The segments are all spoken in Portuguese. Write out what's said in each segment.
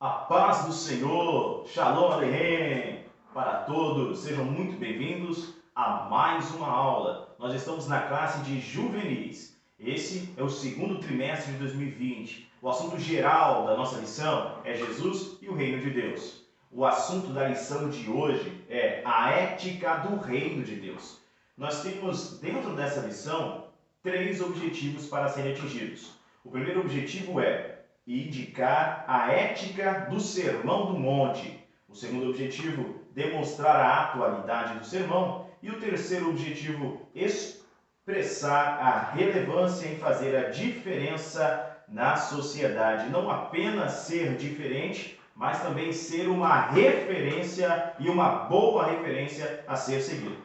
A paz do Senhor, Shalom Aleichem, para todos, sejam muito bem-vindos a mais uma aula. Nós estamos na classe de juvenis. Esse é o segundo trimestre de 2020. O assunto geral da nossa lição é Jesus e o Reino de Deus. O assunto da lição de hoje é a ética do Reino de Deus. Nós temos dentro dessa lição 3 objetivos para serem atingidos. O primeiro objetivo é indicar a ética do Sermão do Monte. O segundo objetivo, demonstrar a atualidade do sermão. E o terceiro objetivo, expressar a relevância em fazer a diferença na sociedade. Não apenas ser diferente, mas também ser uma referência e uma boa referência a ser seguido.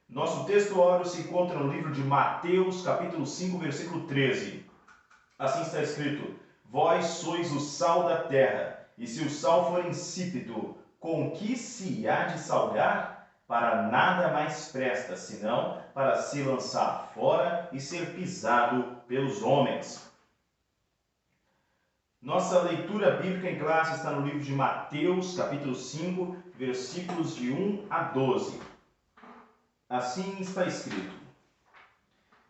Nosso texto áureo se encontra no livro de Mateus, capítulo 5, versículo 13. Assim está escrito: Vós sois o sal da terra, e se o sal for insípido, com que se há de salgar? Para nada mais presta, senão para se lançar fora e ser pisado pelos homens. Nossa leitura bíblica em classe está no livro de Mateus, capítulo 5, versículos de 1 a 12. Assim está escrito: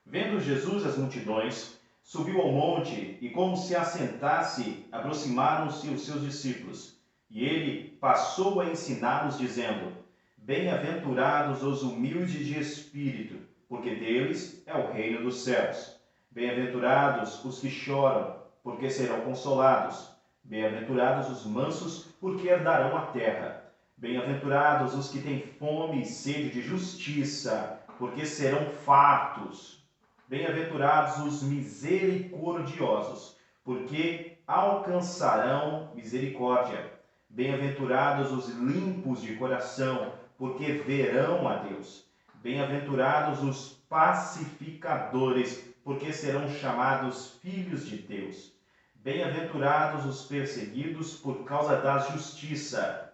Vendo Jesus as multidões, subiu ao monte e, como se assentasse, aproximaram-se os seus discípulos. E ele passou a ensiná-los, dizendo: Bem-aventurados os humildes de espírito, porque deles é o reino dos céus. Bem-aventurados os que choram, porque serão consolados. Bem-aventurados os mansos, porque herdarão a terra. Bem-aventurados os que têm fome e sede de justiça, porque serão fartos. Bem-aventurados os misericordiosos, porque alcançarão misericórdia. Bem-aventurados os limpos de coração, porque verão a Deus. Bem-aventurados os pacificadores, porque serão chamados filhos de Deus. Bem-aventurados os perseguidos por causa da justiça,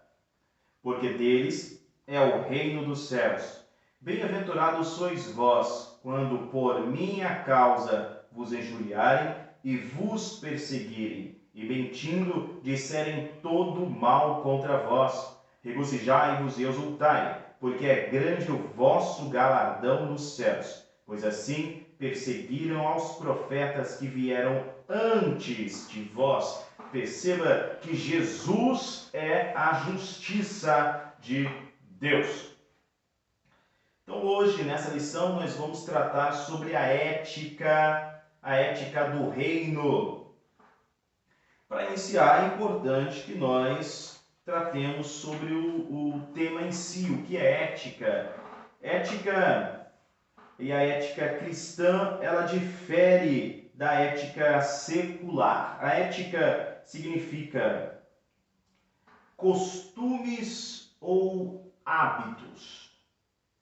porque deles é o reino dos céus. Bem-aventurados sois vós, quando por minha causa vos injuriarem e vos perseguirem, e mentindo disserem todo mal contra vós. Regozijai-vos e exultai, porque é grande o vosso galardão nos céus, pois assim perseguiram aos profetas que vieram antes de vós. Perceba que Jesus é a justiça de Deus. Então hoje, nessa lição, nós vamos tratar sobre a ética do reino. Para iniciar, é importante que nós tratemos sobre o tema em si, o que é ética. Ética e a ética cristã, ela difere da ética secular. A ética significa costumes ou hábitos.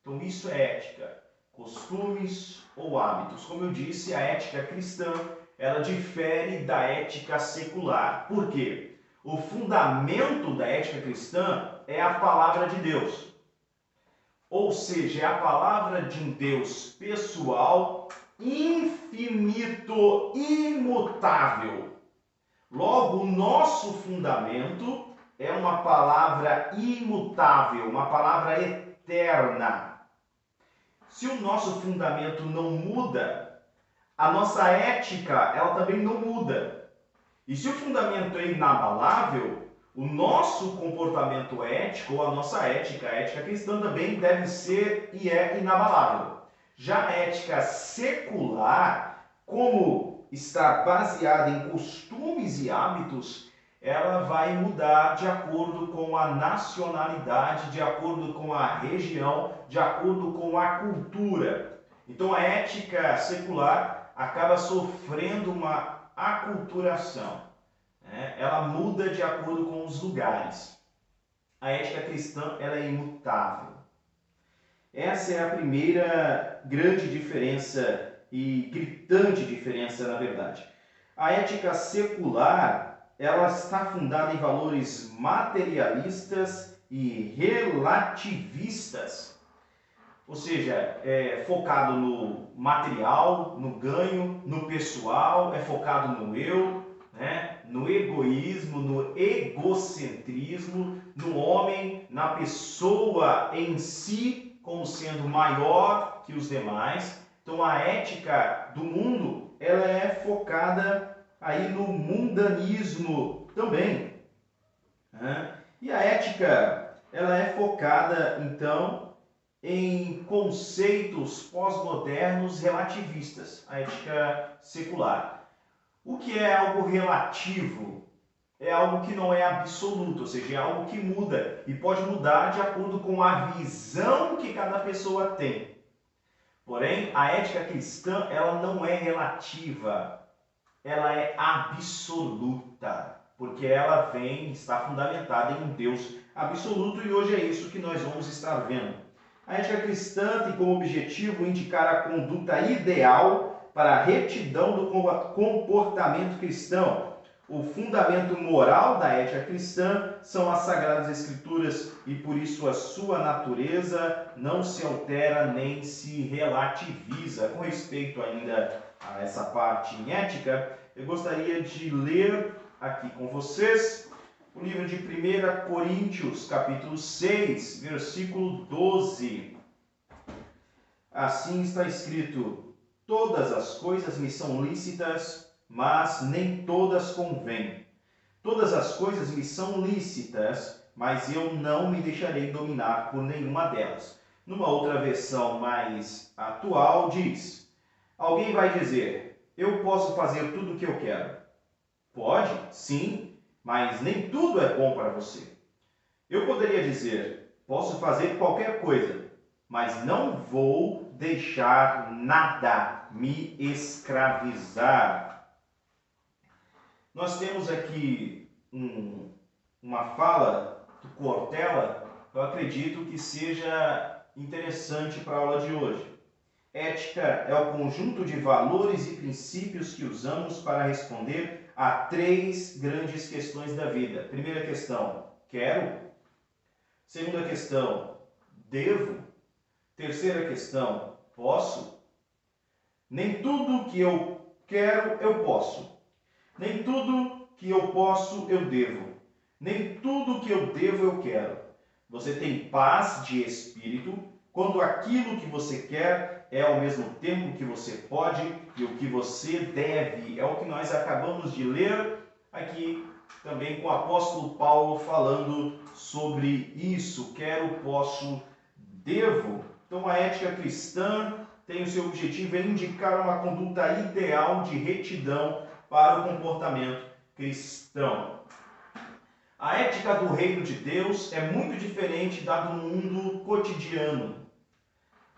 Então isso é ética, costumes ou hábitos. Como eu disse, a ética cristã, ela difere da ética secular. Por quê? O fundamento da ética cristã é a palavra de Deus. Ou seja, é a palavra de um Deus pessoal, infinito, imutável. Logo, o nosso fundamento é uma palavra imutável, uma palavra eterna. Se o nosso fundamento não muda, a nossa ética ela também não muda. E se o fundamento é inabalável, o nosso comportamento ético, ou a nossa ética, a ética cristã também deve ser e é inabalável. Já a ética secular, como está baseada em costumes e hábitos, ela vai mudar de acordo com a nacionalidade, de acordo com a região, de acordo com a cultura. Então a ética secular acaba sofrendo uma aculturação, né? Ela muda de acordo com os lugares. A ética cristã ela é imutável. Essa é a primeira grande diferença e gritante diferença, na verdade. A ética secular ela está fundada em valores materialistas e relativistas, ou seja, é focado no material, no ganho, no pessoal, é focado no eu, né? no egoísmo, no egocentrismo, no homem, na pessoa em si, como sendo maior que os demais. Então a ética do mundo, ela é focada aí no mundanismo também, né? E a ética, ela é focada então em conceitos pós-modernos relativistas, a ética secular. O que é algo relativo? É algo que não é absoluto, ou seja, é algo que muda e pode mudar de acordo com a visão que cada pessoa tem. Porém, a ética cristã, ela não é relativa, ela é absoluta, porque ela está fundamentada em um Deus absoluto, e hoje é isso que nós vamos estar vendo. A ética cristã tem como objetivo indicar a conduta ideal para a retidão do comportamento cristão. O fundamento moral da ética cristã são as Sagradas Escrituras e, por isso, a sua natureza não se altera nem se relativiza. Com respeito ainda a essa parte em ética, eu gostaria de ler aqui com vocês o livro de 1 Coríntios, capítulo 6, versículo 12. Assim está escrito: todas as coisas me são lícitas, mas nem todas convêm. Todas as coisas me são lícitas, mas eu não me deixarei dominar por nenhuma delas. Numa outra versão mais atual diz: alguém vai dizer, eu posso fazer tudo o que eu quero. Pode, sim, mas nem tudo é bom para você. Eu poderia dizer, posso fazer qualquer coisa, mas não vou deixar nada me escravizar. Nós temos aqui uma fala do Cortella, eu acredito que seja interessante para a aula de hoje. Ética é o conjunto de valores e princípios que usamos para responder a 3 grandes questões da vida. Primeira questão, quero. Segunda questão, devo. Terceira questão, posso. Nem tudo que eu quero, eu posso. Nem tudo que eu posso, eu devo. Nem tudo que eu devo, eu quero. Você tem paz de espírito quando aquilo que você quer é ao mesmo tempo que você pode e o que você deve. É o que nós acabamos de ler aqui também com o apóstolo Paulo falando sobre isso. Quero, posso, devo. Então a ética cristã tem o seu objetivo em indicar uma conduta ideal de retidão para o comportamento cristão. A ética do reino de Deus é muito diferente da do mundo cotidiano.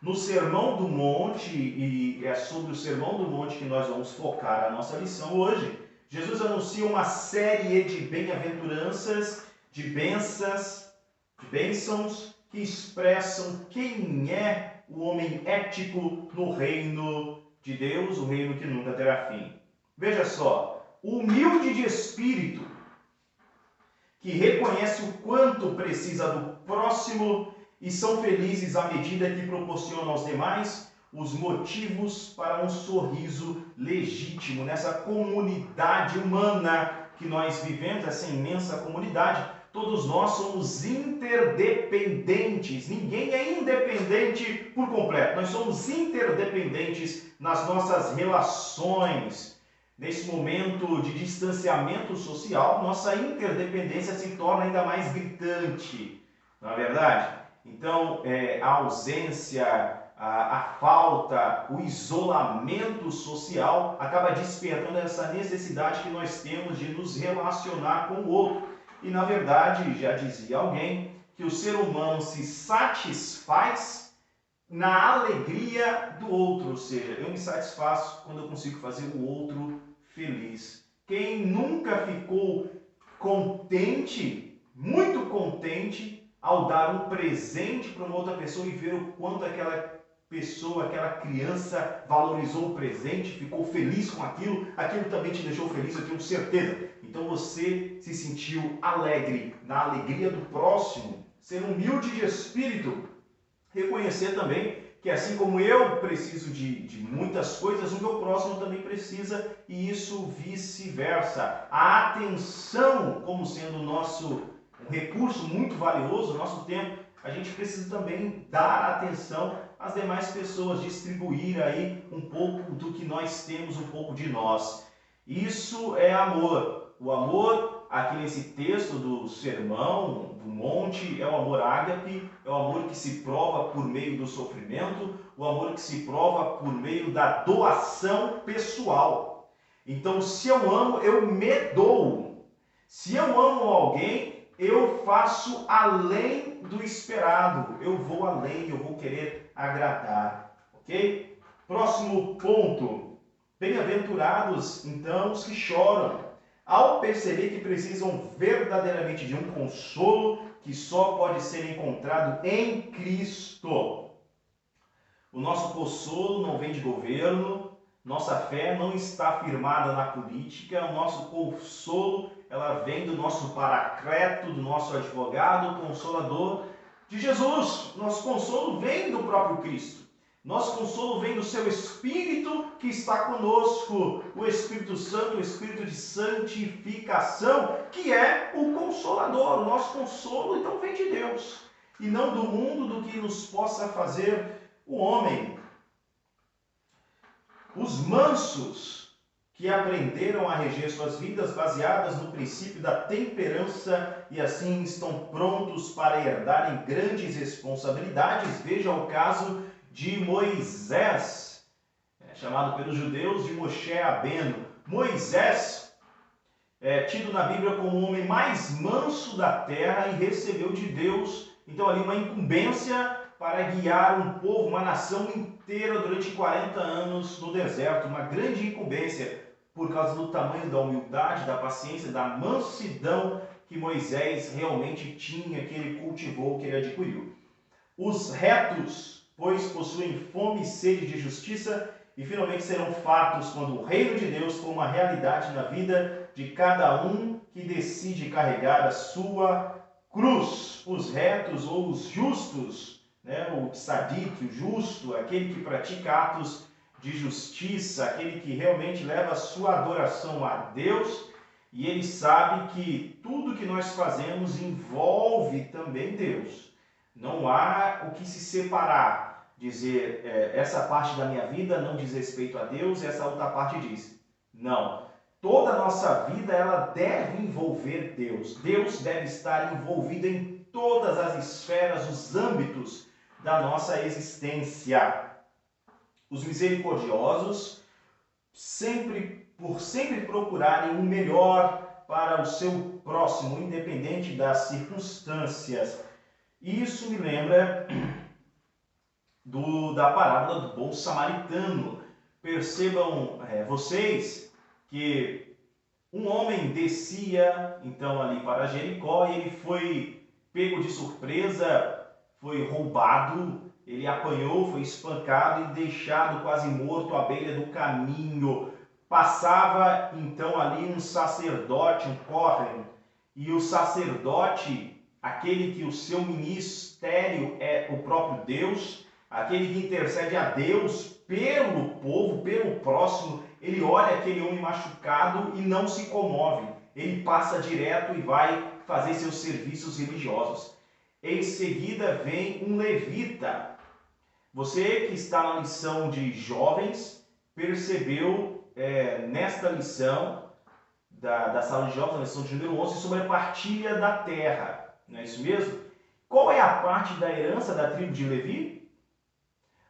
No Sermão do Monte, e é sobre o Sermão do Monte que nós vamos focar a nossa lição hoje, Jesus anuncia uma série de bem-aventuranças, de bênçãos que expressam quem é o homem ético no reino de Deus, o reino que nunca terá fim. Veja só, o humilde de espírito, que reconhece o quanto precisa do próximo e são felizes à medida que proporcionam aos demais os motivos para um sorriso legítimo. Nessa comunidade humana que nós vivemos, essa imensa comunidade, todos nós somos interdependentes. Ninguém é independente por completo. Nós somos interdependentes nas nossas relações. Nesse momento de distanciamento social, nossa interdependência se torna ainda mais gritante, não é verdade? Então, a ausência, a falta, o isolamento social acaba despertando essa necessidade que nós temos de nos relacionar com o outro. E, na verdade, já dizia alguém que o ser humano se satisfaz na alegria do outro, ou seja, eu me satisfaço quando eu consigo fazer o outro feliz. Quem nunca ficou contente, muito contente, ao dar um presente para uma outra pessoa e ver o quanto aquela pessoa, aquela criança valorizou o presente, ficou feliz com aquilo, aquilo também te deixou feliz, eu tenho certeza. Então você se sentiu alegre, na alegria do próximo, ser humilde de espírito. Reconhecer também que assim como eu preciso de muitas coisas, o meu próximo também precisa, e isso vice-versa. A atenção, como sendo um recurso muito valioso, o nosso tempo, a gente precisa também dar atenção às demais pessoas, distribuir aí um pouco do que nós temos, um pouco de nós. Isso é amor. O amor, aqui nesse texto do Sermão do Monte, é o amor ágape, é o amor que se prova por meio do sofrimento, o amor que se prova por meio da doação pessoal. Então, se eu amo, eu me dou. Se eu amo alguém, eu faço além do esperado. Eu vou além, eu vou querer agradar. Ok? Próximo ponto. Bem-aventurados, então, os que choram, ao perceber que precisam verdadeiramente de um consolo que só pode ser encontrado em Cristo. O nosso consolo não vem de governo, nossa fé não está firmada na política, o nosso consolo ela vem do nosso paracleto, do nosso advogado, consolador de Jesus. Nosso consolo vem do próprio Cristo. Nosso consolo vem do seu Espírito que está conosco, o Espírito Santo, o Espírito de santificação, que é o Consolador. O nosso consolo, então, vem de Deus, e não do mundo, do que nos possa fazer o homem. Os mansos que aprenderam a reger suas vidas baseadas no princípio da temperança e assim estão prontos para herdarem grandes responsabilidades. Veja o caso de Moisés, chamado pelos judeus de Moshe Rabbeinu. Moisés é tido na Bíblia como o homem mais manso da terra e recebeu de Deus, então, ali uma incumbência para guiar um povo, uma nação inteira durante 40 anos no deserto. Uma grande incumbência por causa do tamanho da humildade, da paciência, da mansidão que Moisés realmente tinha, que ele cultivou, que ele adquiriu. Os retos, pois, possuem fome e sede de justiça e finalmente serão fartos quando o reino de Deus for uma realidade na vida de cada um que decide carregar a sua cruz. Os retos ou os justos, o tzadik, o justo, aquele que pratica atos de justiça, aquele que realmente leva a sua adoração a Deus, e ele sabe que tudo que nós fazemos envolve também Deus. Não há o que se separar, dizer essa parte da minha vida não diz respeito a Deus, essa outra parte diz. Não. Toda a nossa vida ela deve envolver Deus. Deus deve estar envolvido em todas as esferas, os âmbitos da nossa existência. Os misericordiosos, por sempre procurarem o melhor para o seu próximo, independente das circunstâncias. Isso me lembra da parábola do bom samaritano. Percebam vocês que um homem descia então ali para Jericó e ele foi pego de surpresa, foi roubado, ele apanhou, foi espancado e deixado quase morto à beira do caminho. Passava então ali um sacerdote, um Kohen, e o sacerdote, aquele que o seu ministério é o próprio Deus, aquele que intercede a Deus pelo povo, pelo próximo, ele olha aquele homem machucado e não se comove. Ele passa direto e vai fazer seus serviços religiosos. Em seguida vem um levita. Você que está na lição de jovens, percebeu nesta lição da sala de jovens, na lição de número 11, sobre a partilha da terra. Não é isso mesmo? Qual é a parte da herança da tribo de Levi?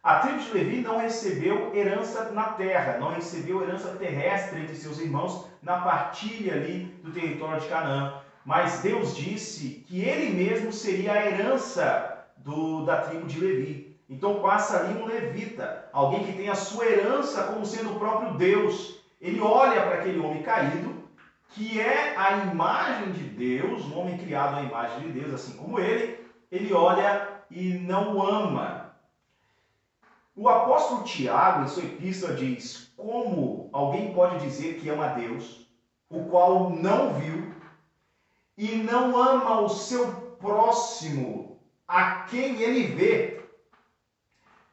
A tribo de Levi não recebeu herança na terra, não recebeu herança terrestre entre seus irmãos na partilha ali do território de Canaã. Mas Deus disse que ele mesmo seria a herança da tribo de Levi. Então passa ali um levita, alguém que tem a sua herança como sendo o próprio Deus. Ele olha para aquele homem caído, que é a imagem de Deus, um homem criado à imagem de Deus, assim como ele olha e não o ama. O apóstolo Tiago, em sua epístola, diz como alguém pode dizer que ama a Deus, o qual não viu, e não ama o seu próximo, a quem ele vê.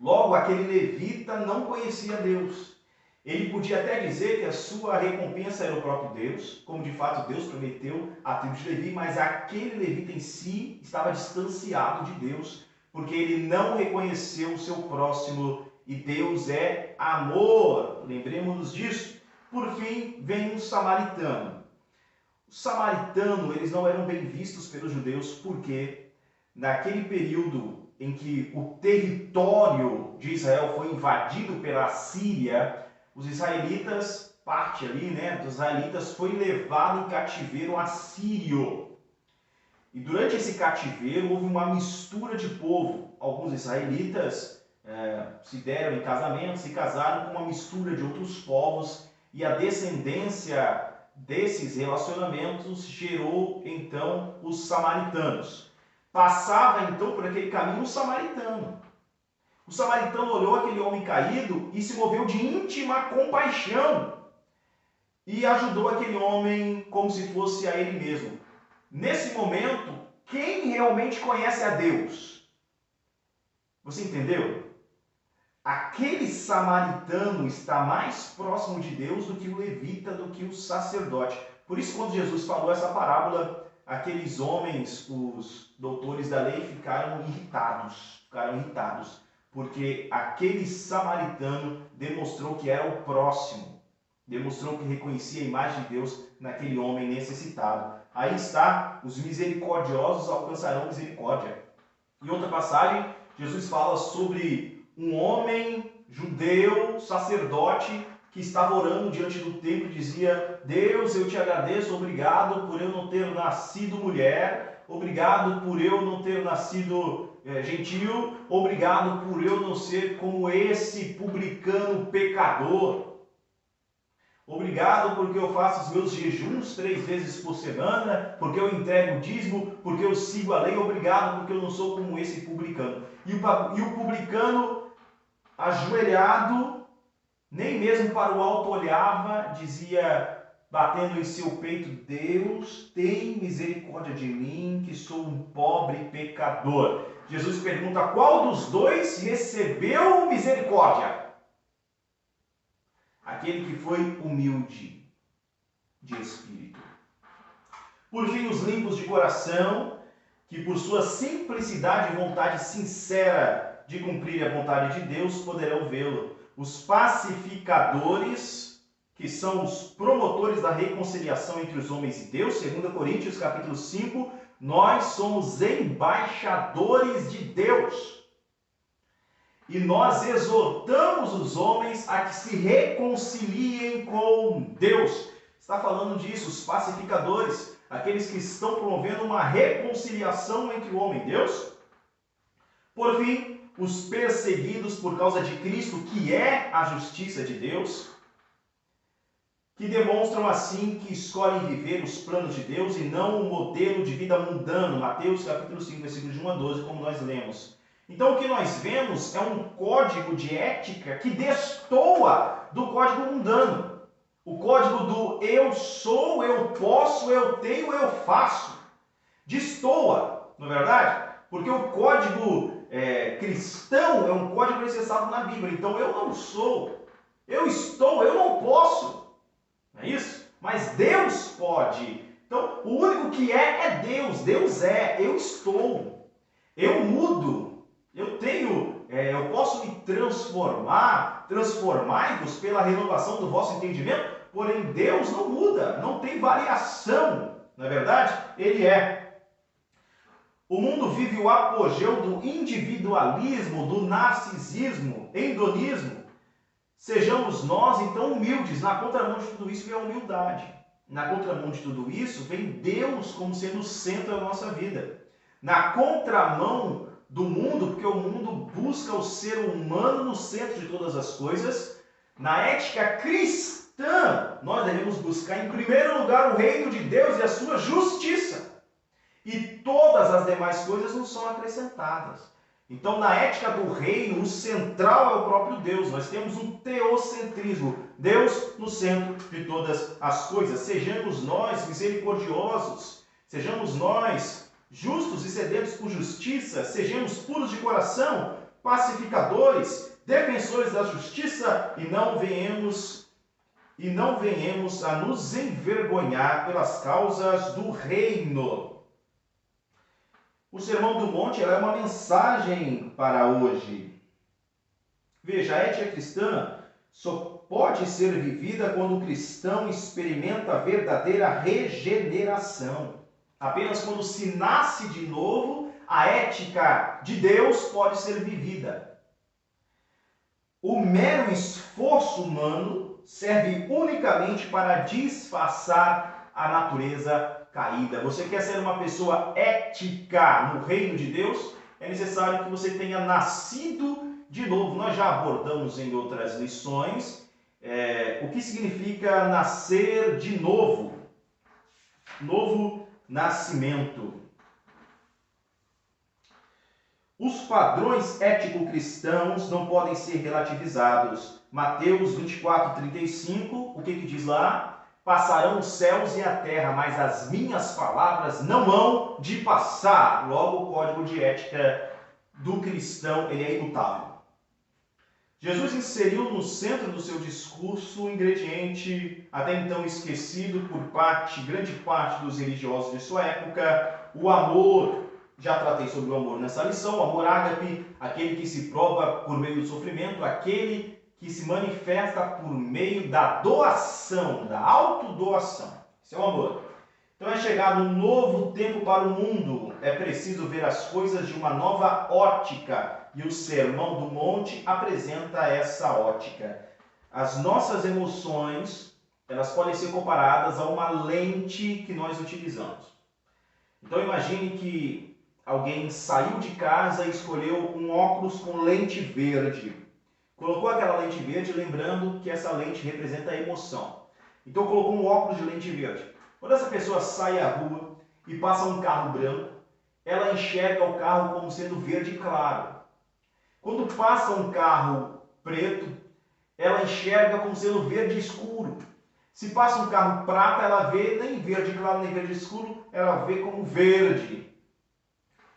Logo, aquele levita não conhecia Deus. Ele podia até dizer que a sua recompensa era o próprio Deus, como de fato Deus prometeu à tribo de Levi, mas aquele levita em si estava distanciado de Deus, porque ele não reconheceu o seu próximo, e Deus é amor. Lembremos-nos disso. Por fim, vem um samaritano. Os samaritanos, eles não eram bem vistos pelos judeus, porque naquele período em que o território de Israel foi invadido pela Síria, os israelitas, parte ali, dos israelitas, foi levado em cativeiro assírio. E durante esse cativeiro houve uma mistura de povo. Alguns israelitas se deram em casamento, se casaram com uma mistura de outros povos, e a descendência desses relacionamentos gerou então os samaritanos. Passava então por aquele caminho um samaritano. O samaritano olhou aquele homem caído e se moveu de íntima compaixão e ajudou aquele homem como se fosse a ele mesmo. Nesse momento, quem realmente conhece a Deus? Você entendeu? Aquele samaritano está mais próximo de Deus do que o levita, do que o sacerdote. Por isso, quando Jesus falou essa parábola, aqueles homens, os doutores da lei, ficaram irritados, porque aquele samaritano demonstrou que era o próximo, demonstrou que reconhecia a imagem de Deus naquele homem necessitado. Aí está, os misericordiosos alcançarão misericórdia. Em outra passagem, Jesus fala sobre um homem judeu, sacerdote, que estava orando diante do templo e dizia: Deus, eu te agradeço, obrigado por eu não ter nascido mulher, obrigado por eu não ter nascido gentil, obrigado por eu não ser como esse publicano pecador. Obrigado porque eu faço os meus jejuns 3 vezes por semana, porque eu entrego o dízimo, porque eu sigo a lei. Obrigado porque eu não sou como esse publicano. E o publicano, ajoelhado, nem mesmo para o alto olhava, dizia, batendo em seu peito: Deus, tem misericórdia de mim, que sou um pobre pecador. Jesus pergunta: qual dos dois recebeu misericórdia? Aquele que foi humilde de espírito. Por fim, os limpos de coração, que por sua simplicidade e vontade sincera de cumprir a vontade de Deus, poderão vê-lo. Os pacificadores, que são os promotores da reconciliação entre os homens e Deus, 2 Coríntios capítulo 5, nós somos embaixadores de Deus. E nós exortamos os homens a que se reconciliem com Deus. Está falando disso, os pacificadores, aqueles que estão promovendo uma reconciliação entre o homem e Deus. Por fim, os perseguidos por causa de Cristo, que é a justiça de Deus, que demonstram assim que escolhem viver os planos de Deus e não o modelo de vida mundano. Mateus capítulo 5, versículos de 1 a 12, como nós lemos. Então o que nós vemos é um código de ética que destoa do código mundano. O código do eu sou, eu posso, eu tenho, eu faço. Destoa, não é verdade? Porque o código cristão é um código necessário na Bíblia. Então eu não sou, eu estou, eu não posso. Não é isso? Mas Deus pode. Então o único que é Deus. Deus é, eu estou. Eu mudo. Eu tenho, eu posso me transformar, transformai-vos pela renovação do vosso entendimento, porém Deus não muda, não tem variação, não é verdade? Ele é. O mundo vive o apogeu do individualismo, do narcisismo, hedonismo. Sejamos nós, então, humildes. Na contramão de tudo isso vem a humildade. Na contramão de tudo isso vem Deus como sendo o centro da nossa vida. Na contramão do mundo, porque o mundo busca o ser humano no centro de todas as coisas, na ética cristã, nós devemos buscar em primeiro lugar o reino de Deus e a sua justiça. E todas as demais coisas nos são acrescentadas. Então, na ética do reino, o central é o próprio Deus. Nós temos um teocentrismo. Deus no centro de todas as coisas. Sejamos nós misericordiosos. Sejamos nós justos e sedentos por justiça, sejamos puros de coração, pacificadores, defensores da justiça, e não venhamos a nos envergonhar pelas causas do reino. O Sermão do Monte é uma mensagem para hoje. Veja, a ética cristã só pode ser vivida quando o cristão experimenta a verdadeira regeneração. Apenas quando se nasce de novo, a ética de Deus pode ser vivida. O mero esforço humano serve unicamente para disfarçar a natureza caída. Você quer ser uma pessoa ética no reino de Deus? É necessário que você tenha nascido de novo. Nós já abordamos em outras lições o que significa nascer de novo. Novo nascimento. Os padrões ético-cristãos não podem ser relativizados. Mateus 24:35, o que diz lá? Passarão os céus e a terra, mas as minhas palavras não hão de passar. Logo, o código de ética do cristão ele é imutável. Jesus inseriu no centro do seu discurso um ingrediente até então esquecido por grande parte dos religiosos de sua época, o amor. Já tratei sobre o amor nessa lição, o amor ágape, aquele que se prova por meio do sofrimento, aquele que se manifesta por meio da doação, da autodoação. Esse é o amor. Então é chegado um novo tempo para o mundo, é preciso ver as coisas de uma nova ótica, e o Sermão do Monte apresenta essa ótica. As nossas emoções, elas podem ser comparadas a uma lente que nós utilizamos. Então imagine que alguém saiu de casa e escolheu um óculos com lente verde. Colocou aquela lente verde lembrando que essa lente representa a emoção. Então colocou um óculos de lente verde. Quando essa pessoa sai à rua e passa um carro branco, ela enxerga o carro como sendo verde claro. Quando passa um carro preto, ela enxerga como sendo verde escuro. Se passa um carro prata, ela vê nem verde claro nem verde escuro, ela vê como verde.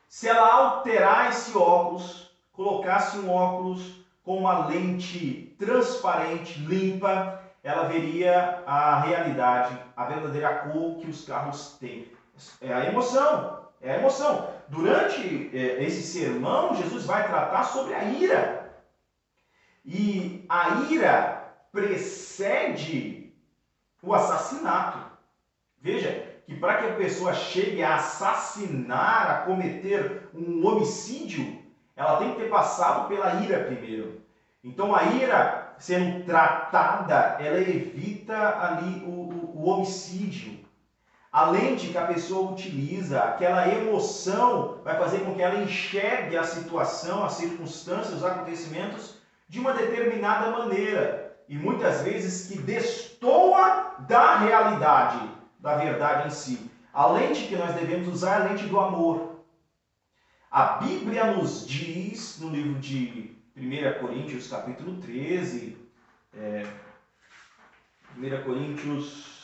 Se ela alterar esse óculos, colocasse um óculos com uma lente transparente, limpa, ela veria a realidade, a verdadeira cor que os carros têm. É a emoção, é a emoção. Durante esse sermão, Jesus vai tratar sobre a ira. E a ira precede o assassinato. Veja que para que a pessoa chegue a assassinar, a cometer um homicídio, ela tem que ter passado pela ira primeiro. Então a ira sendo tratada, ela evita ali o homicídio. A lente que a pessoa utiliza, aquela emoção, vai fazer com que ela enxergue a situação, as circunstâncias, os acontecimentos de uma determinada maneira. E muitas vezes que destoa da realidade, da verdade em si. A lente que nós devemos usar é a lente do amor. A Bíblia nos diz, no livro de 1 Coríntios, capítulo 13, 1 Coríntios,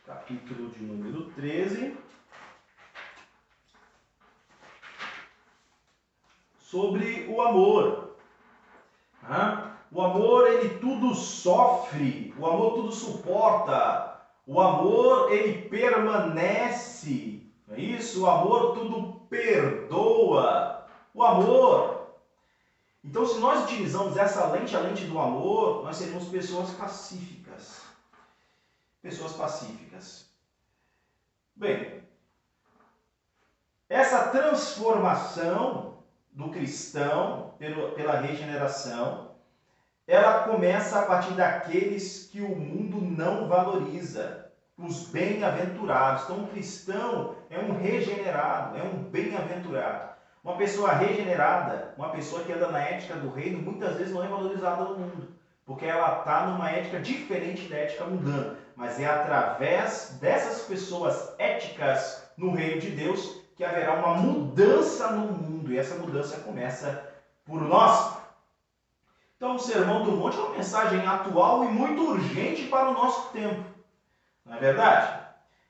capítulo de número 13, sobre o amor. O amor, ele tudo sofre, o amor tudo suporta, o amor, ele permanece, não é isso? O amor tudo perdoa, o amor. Então, se nós utilizamos essa lente, a lente do amor, nós seremos pessoas pacíficas. Pessoas pacíficas. Bem, essa transformação do cristão pela regeneração, ela começa a partir daqueles que o mundo não valoriza, os bem-aventurados. Então, um cristão é um regenerado, é um bem-aventurado. Uma pessoa regenerada, uma pessoa que anda na ética do reino, muitas vezes não é valorizada no mundo, porque ela está numa ética diferente da ética mundana. Mas é através dessas pessoas éticas no reino de Deus que haverá uma mudança no mundo. E essa mudança começa por nós. Então, o Sermão do Monte é uma mensagem atual e muito urgente para o nosso tempo. Não é verdade?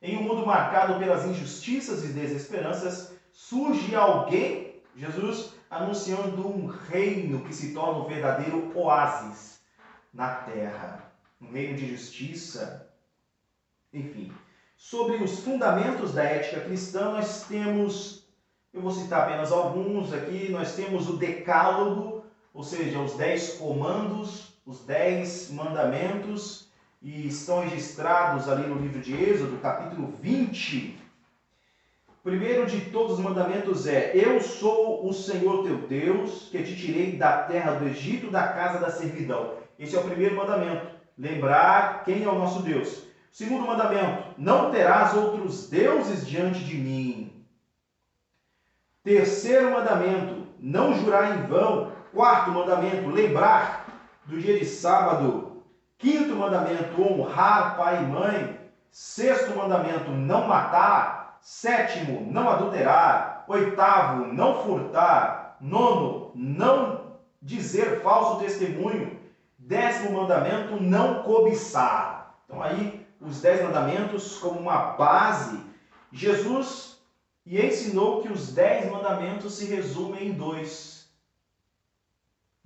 Em um mundo marcado pelas injustiças e desesperanças, surge alguém, Jesus, anunciando um reino que se torna um verdadeiro oásis na terra, um reino de justiça, enfim. Sobre os fundamentos da ética cristã, nós temos, eu vou citar apenas alguns aqui, nós temos o Decálogo, ou seja, os 10 comandos, os 10 mandamentos, e estão registrados ali no livro de Êxodo, capítulo 20. O primeiro de todos os mandamentos é: eu sou o Senhor teu Deus, que te tirei da terra do Egito, da casa da servidão. Esse é o primeiro mandamento, lembrar quem é o nosso Deus. Segundo mandamento: não terás outros deuses diante de mim. Terceiro mandamento: não jurar em vão. Quarto mandamento: lembrar do dia de sábado. Quinto mandamento: honrar pai e mãe. Sexto mandamento: não matar. Sétimo: não adulterar. Oitavo: não furtar. Nono: não dizer falso testemunho. Décimo mandamento: não cobiçar. Então aí os 10 mandamentos como uma base. Jesus ensinou que os 10 mandamentos se resumem em 2.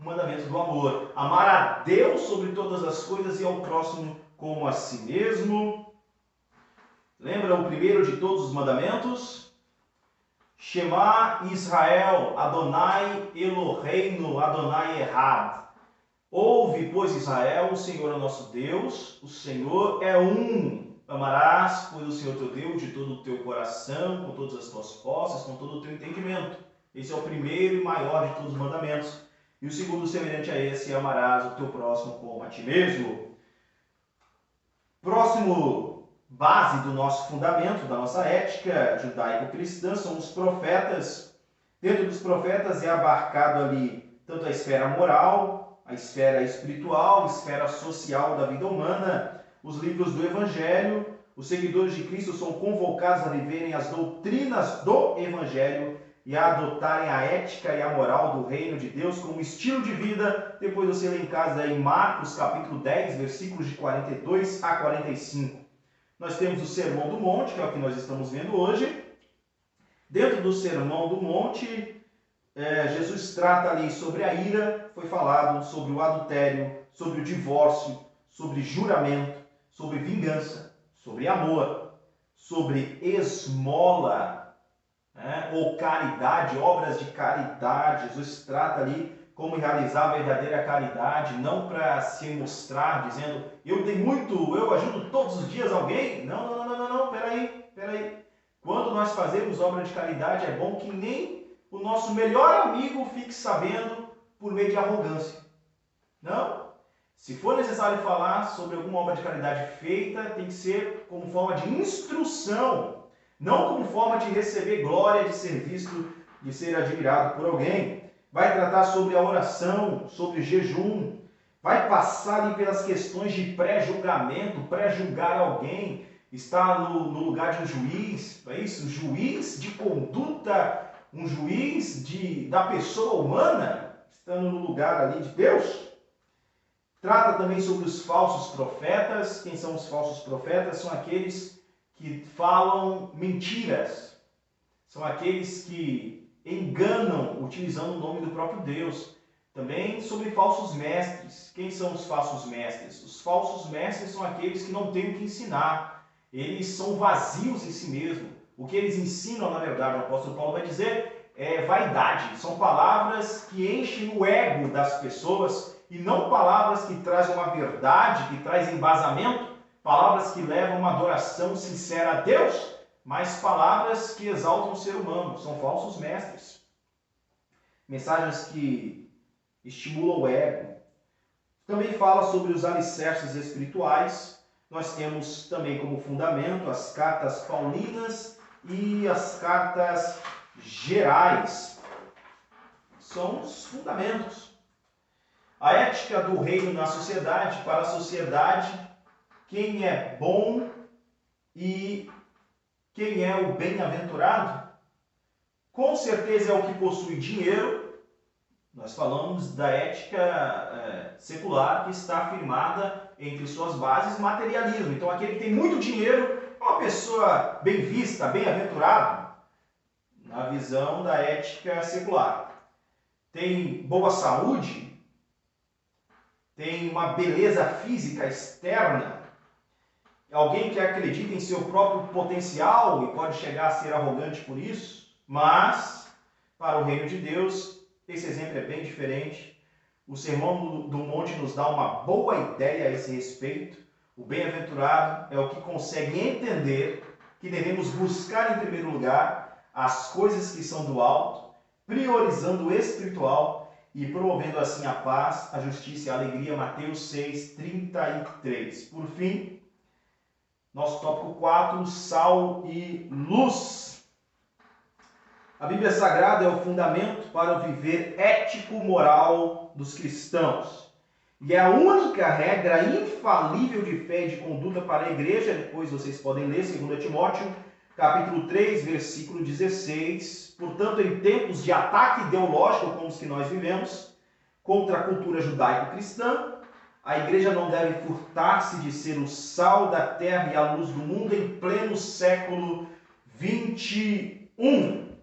O mandamento do amor. Amar a Deus sobre todas as coisas e ao próximo como a si mesmo. Lembra o primeiro de todos os mandamentos? Shema Israel, Adonai Eloheinu, Adonai Echad. Ouve, pois, Israel, o Senhor é o nosso Deus, o Senhor é um. Amarás, pois, o Senhor teu Deus de todo o teu coração, com todas as tuas forças, com todo o teu entendimento. Esse é o primeiro e maior de todos os mandamentos. E o segundo, semelhante a esse, amarás o teu próximo como a ti mesmo. Próximo base do nosso fundamento, da nossa ética judaico-cristã, são os profetas. Dentro dos profetas é abarcado ali tanto a esfera moral, a esfera espiritual, a esfera social da vida humana, os livros do Evangelho. Os seguidores de Cristo são convocados a viverem as doutrinas do Evangelho e a adotarem a ética e a moral do reino de Deus como estilo de vida, depois de ser elencados em Marcos capítulo 10, versículos de 42 a 45. Nós temos o Sermão do Monte, que é o que nós estamos vendo hoje. Dentro do Sermão do Monte, Jesus trata ali sobre a ira, foi falado sobre o adultério, sobre o divórcio, sobre juramento, sobre vingança, sobre amor, sobre esmola, ou caridade, obras de caridade. Jesus trata ali como realizar a verdadeira caridade, não para se mostrar dizendo, eu dei muito, eu ajudo todos os dias alguém. Não, peraí. Quando nós fazemos obra de caridade, é bom que nem o nosso melhor amigo fique sabendo por meio de arrogância. Não. Se for necessário falar sobre alguma obra de caridade feita, tem que ser como forma de instrução, não como forma de receber glória, de ser visto, de ser admirado por alguém. Vai tratar sobre a oração, sobre o jejum, vai passar ali pelas questões de pré-julgamento, pré-julgar alguém, está no lugar de um juiz, é isso? Um juiz de conduta, um juiz da pessoa humana, estando no lugar ali de Deus. Trata também sobre os falsos profetas. Quem são os falsos profetas? São aqueles que falam mentiras, são aqueles que enganam utilizando o nome do próprio Deus. Também sobre falsos mestres. Quem são os falsos mestres? Os falsos mestres são aqueles que não têm o que ensinar. Eles são vazios em si mesmos. O que eles ensinam, na verdade, o apóstolo Paulo vai dizer, é vaidade. São palavras que enchem o ego das pessoas e não palavras que trazem uma verdade, que trazem embasamento, palavras que levam uma adoração sincera a Deus, mas palavras que exaltam o ser humano. São falsos mestres. Mensagens que estimulam o ego. Também fala sobre os alicerces espirituais. Nós temos também como fundamento as cartas paulinas e as cartas gerais. São os fundamentos. A ética do reino na sociedade. Para a sociedade, quem é bom e quem é o bem-aventurado? Com certeza é o que possui dinheiro. Nós falamos da ética secular que está firmada entre suas bases materialismo. Então aquele que tem muito dinheiro é uma pessoa bem vista, bem-aventurado, na visão da ética secular. tem boa saúde, tem uma beleza física externa, alguém que acredita em seu próprio potencial e pode chegar a ser arrogante por isso, mas para o reino de Deus esse exemplo é bem diferente. O Sermão do Monte nos dá uma boa ideia a esse respeito. O bem-aventurado é o que consegue entender que devemos buscar em primeiro lugar as coisas que são do alto, priorizando o espiritual e promovendo assim a paz, a justiça e a alegria. Mateus 6:33. Por fim, nosso tópico 4, sal e luz. A Bíblia Sagrada é o fundamento para o viver ético-moral dos cristãos. E é a única regra infalível de fé e de conduta para a igreja. Depois vocês podem ler 2 Timóteo, capítulo 3, versículo 16. Portanto, em tempos de ataque ideológico como os que nós vivemos, contra a cultura judaico-cristã, a igreja não deve furtar-se de ser o sal da terra e a luz do mundo em pleno século 21.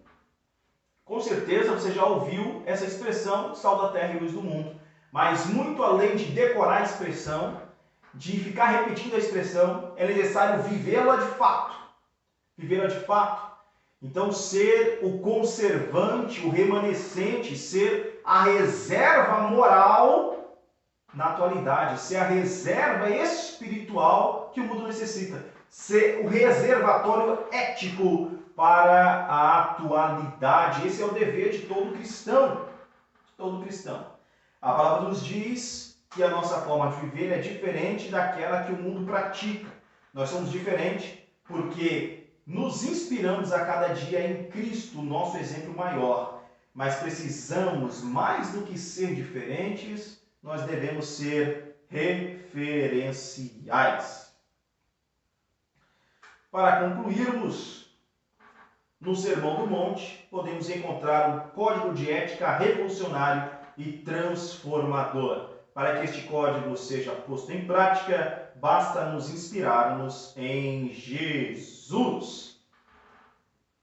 Com certeza você já ouviu essa expressão, sal da terra e luz do mundo. Mas muito além de decorar a expressão, de ficar repetindo a expressão, é necessário vivê-la de fato. Vivê-la de fato. Então, ser o conservante, o remanescente, ser a reserva moral na atualidade, ser a reserva espiritual que o mundo necessita, ser o reservatório ético para a atualidade. Esse é o dever de todo cristão. Todo cristão. A palavra nos diz que a nossa forma de viver é diferente daquela que o mundo pratica. Nós somos diferentes porque nos inspiramos a cada dia em Cristo, nosso exemplo maior. Mas precisamos, mais do que ser diferentes, nós devemos ser referenciais. Para concluirmos, no Sermão do Monte, podemos encontrar um código de ética revolucionário e transformador. Para que este código seja posto em prática, basta nos inspirarmos em Jesus.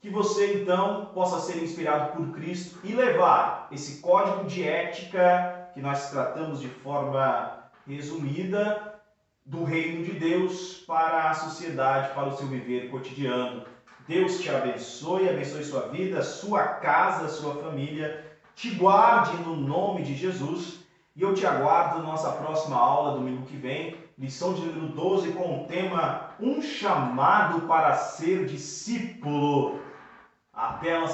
Que você, então, possa ser inspirado por Cristo e levar esse código de ética que nós tratamos de forma resumida do reino de Deus para a sociedade, para o seu viver cotidiano. Deus te abençoe, abençoe sua vida, sua casa, sua família, te guarde no nome de Jesus e eu te aguardo na nossa próxima aula, domingo que vem, lição de número 12, com o tema Um chamado para ser discípulo. Até a nossa